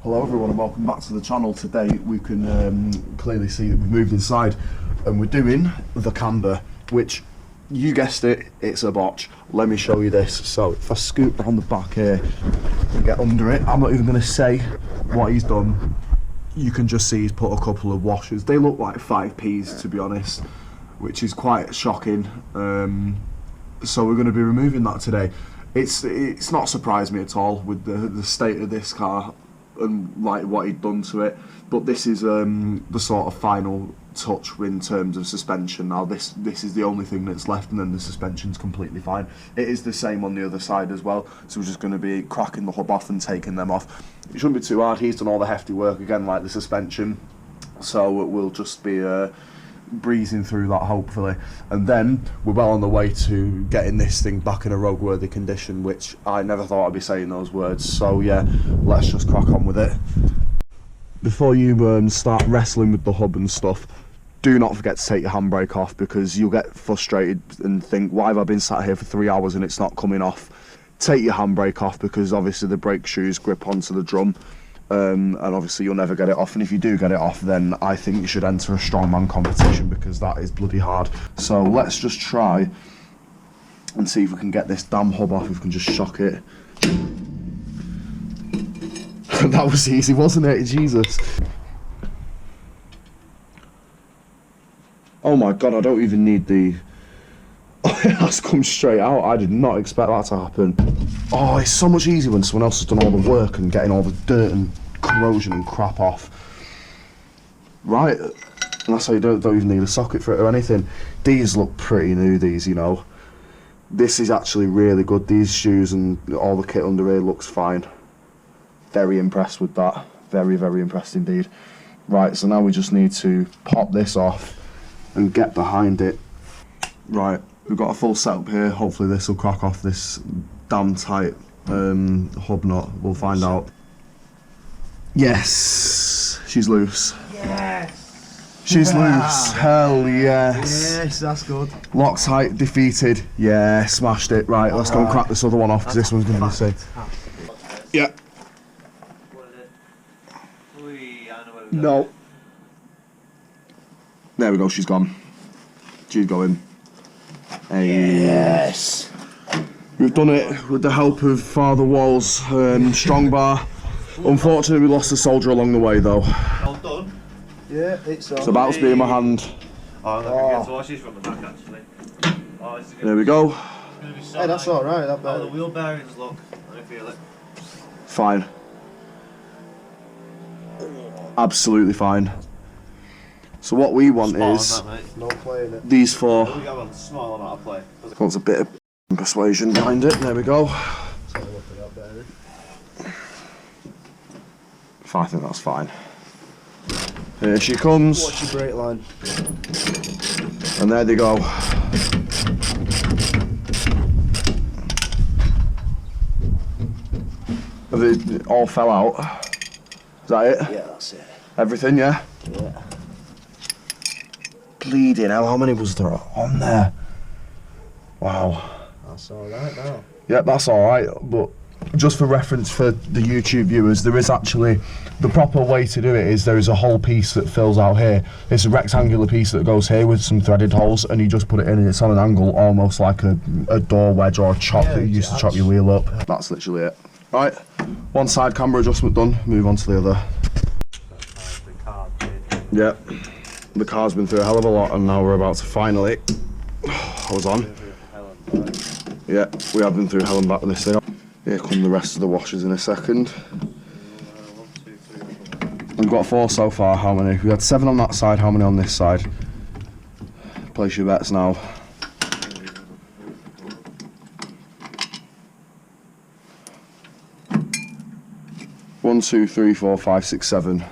Hello everyone and welcome back to the channel. Today we can clearly see that we've moved inside and we're doing the Camber, which, you guessed it, it's a botch. Let me show you this. So if I scoot around the back here and get under it, I'm not even going to say what he's done. You can just see he's put a couple of washers. They look like 5p's to be honest, which is quite shocking. So we're going to be removing that today. It's not surprised me at all with the state of this car and like what he'd done to it, but this is the sort of final touch in terms of suspension. Now this is the only thing that's left, and then the suspension's completely fine. It is the same on the other side as well, so we're just going to be cracking the hub off and taking them off. It shouldn't be too hard. He's done all the hefty work again, like the suspension, so we'll just be breezing through that hopefully, and then we're well on the way to getting this thing back in a roadworthy condition, which I never thought I'd be saying those words. So yeah, let's just crack on with it. Before you start wrestling with the hub and stuff, do not forget to take your handbrake off, because you'll get frustrated and think, why have I been sat here for 3 hours and it's not coming off? Take your handbrake off, because obviously the brake shoes grip onto the drum. And obviously you'll never get it off, and if you do get it off, then I think you should enter a strongman competition, because that is bloody hard. So let's just try and see if we can get this damn hub off, if we can just shock it. That was easy, wasn't it? Jesus. Oh my god, I don't even need the... Oh, it has come straight out. I did not expect that to happen. Oh, it's so much easier when someone else has done all the work and getting all the dirt and corrosion and crap off. Right, and that's how you don't even need a socket for it or anything. These look pretty new, these, you know. This is actually really good. These shoes and all the kit under here looks fine. Very impressed with that. Very, very impressed indeed. Right, so now we just need to pop this off and get behind it. Right, we've got a full setup here. Hopefully this will crack off this damn tight hub nut. We'll find out. Yes, she's loose. Yes! She's loose. Hell yes. Yes, that's good. Loctite defeated. Yeah, smashed it. Right, let's go and crack this other one off, because this one's going to be safe. Yeah. No. There we go, she's gone. She's going. Hey. Yes! We've done it with the help of Father Wall's strong bar. Unfortunately, we lost a soldier along the way, though. All done? Yeah, it's It's about to be in my hand. Oh, I'm going to get washes from the back, actually. Oh, this is There we go. gonna be so hey, that's alright, that better. Oh, the wheel bearings, look. Let me feel it. Fine. Absolutely fine. So what we want is no playing it. These four. We got a small amount of play. Wants a bit of persuasion behind it. There we go. I think that's fine. Here she comes. Watch your brake line. And there they go. Have they all fell out? Is that it? Yeah, that's it. Everything, yeah? Yeah. Bleeding hell, how many was there on there? Wow. That's alright now. Yeah, that's alright, but just for reference for the YouTube viewers, there is actually, the proper way to do it is there is a whole piece that fills out here. It's a rectangular piece that goes here with some threaded holes, and you just put it in and it's on an angle, almost like a door wedge or a chop that you used to chop your wheel up. That's literally it. Right, one side camber adjustment done, move on to the other. Yep, the car's been through a hell of a lot, and now we're about to finally... Hold on. Yeah, we have been through hell and back with this thing. Here come the rest of the washers in a second. We've got 4 so far. How many? We had 7 on that side. How many on this side? Place your bets now. One, 2, 3, 4, 5, 6, 7.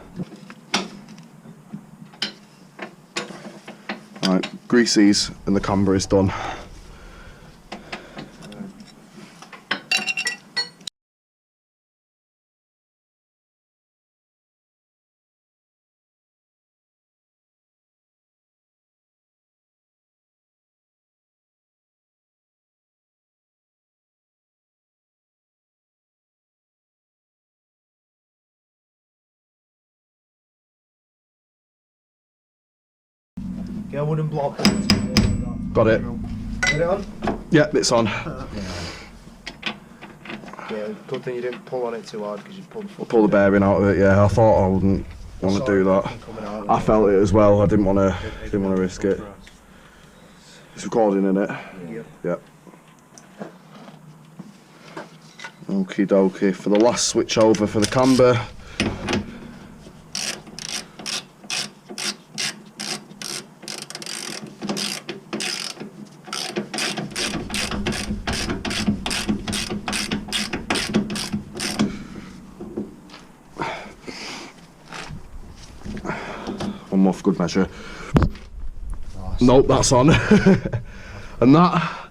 Right, grease these, and the camber is done. Get a wooden block. Got it. Get it on? Yeah, it's on. Yeah, good thing you didn't pull on it too hard because you Pull the bearing out of it. Yeah, I thought I wouldn't want to do that. I felt it as well. I didn't want to risk it. It's recording, innit? Yeah. Okie dokie. For the last switch over for the camber. One more for good measure. Nope, that's on. And that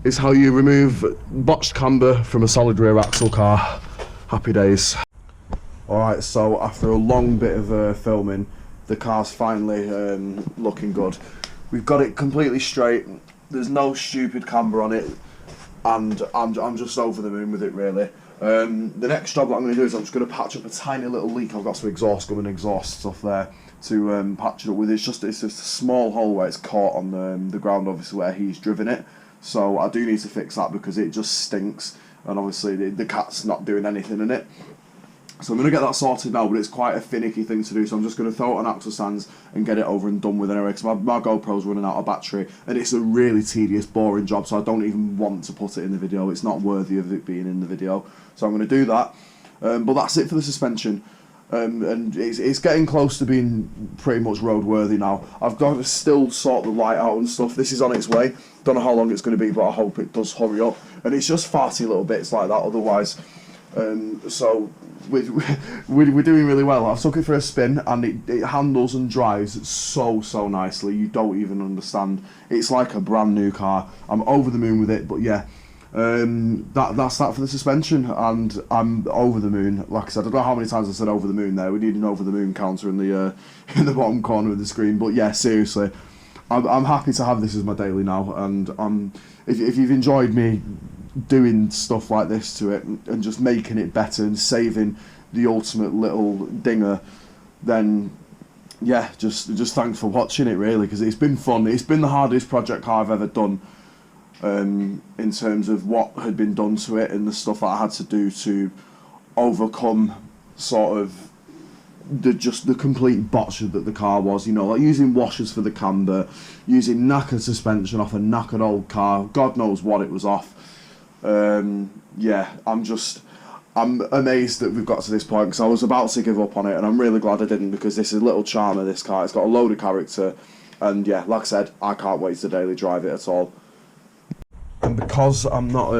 is how you remove botched camber from a solid rear axle car. Happy days. Alright, so after a long bit of filming, the car's finally looking good. We've got it completely straight, there's no stupid camber on it, and I'm just over the moon with it, really. The next job that I'm going to do is I'm just going to patch up a tiny little leak. I've got some exhaust gum and exhaust stuff there to patch it up with. It's just a small hole where it's caught on the ground, obviously, where he's driven it. So I do need to fix that because it just stinks, and obviously the cat's not doing anything in it. So I'm going to get that sorted now, but it's quite a finicky thing to do, so I'm just going to throw it on axle stands and get it over and done with anyway, because my GoPro's running out of battery, and it's a really tedious, boring job, so I don't even want to put it in the video. It's not worthy of it being in the video, so I'm going to do that. But that's it for the suspension, and it's getting close to being pretty much roadworthy now. I've got to still sort the light out and stuff. This is on its way. Don't know how long it's going to be, but I hope it does hurry up. And it's just farty little bits like that otherwise. So we're doing really well. I've took it for a spin, and it handles and drives so nicely. You don't even understand. It's like a brand new car. I'm over the moon with it. But yeah, that's that for the suspension, and I'm over the moon. Like I said, I don't know how many times I said over the moon there. We need an over the moon counter in the in the bottom corner of the screen. But yeah, seriously, I'm happy to have this as my daily now, and if you've enjoyed me doing stuff like this to it and just making it better and saving the ultimate little dinger, then yeah, just thanks for watching it, really, because it's been fun. It's been the hardest project car I've ever done, in terms of what had been done to it and the stuff that I had to do to overcome sort of the complete botch that the car was, you know, like using washers for the camber, using knackered suspension off a knackered old car, God knows what it was off. Yeah, I'm amazed that we've got to this point, because I was about to give up on it, and I'm really glad I didn't, because this is a little charm of this car. It's got a load of character, and yeah, like I said, I can't wait to daily drive it at all. And because I'm not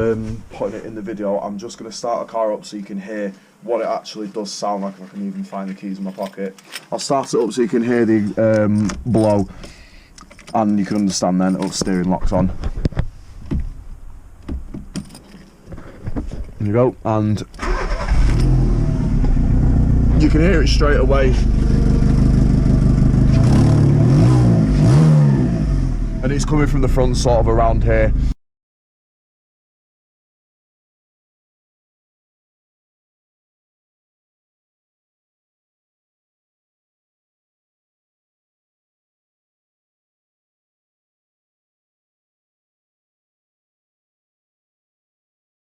putting it in the video, I'm just going to start a car up so you can hear what it actually does sound like. If I can even find the keys in my pocket, I'll start it up so you can hear the blow, and you can understand then. Oh, steering lock's on. There you go, and you can hear it straight away. And it's coming from the front, sort of around here.